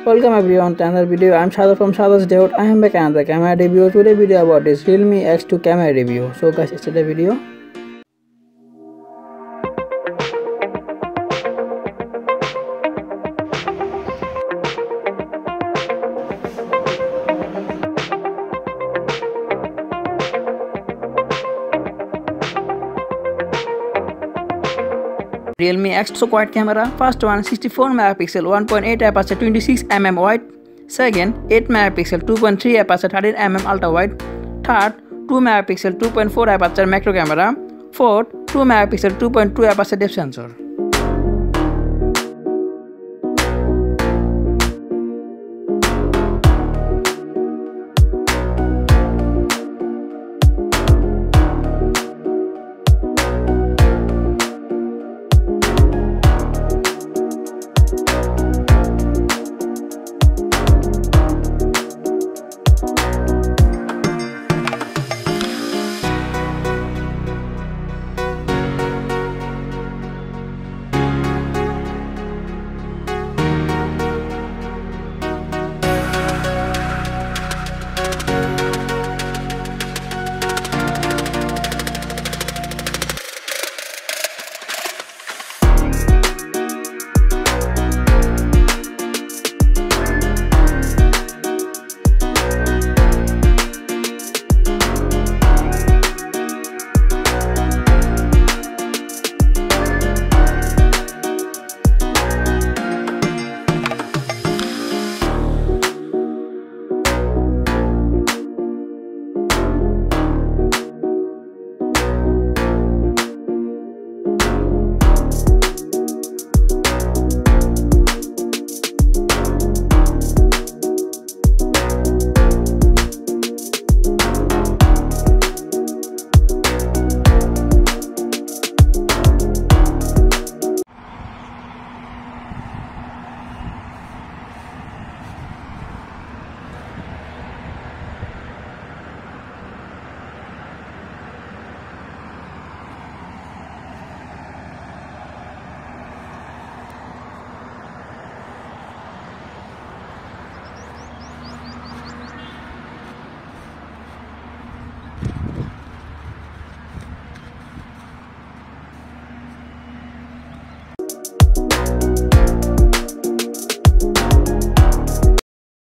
Welcome everyone to another video. I'm Shada from SHADAT'S DAYOUT. I am back another camera review. Today video about this Realme XT camera review. So guys, start the video. Realme XT quad camera. First one 64 megapixel 1.8 aperture 26mm wide. Second 8 megapixel 2.3 aperture 13mm ultra wide. Third 2 megapixel 2.4 aperture macro camera. Fourth 2 megapixel 2.2 aperture depth sensor.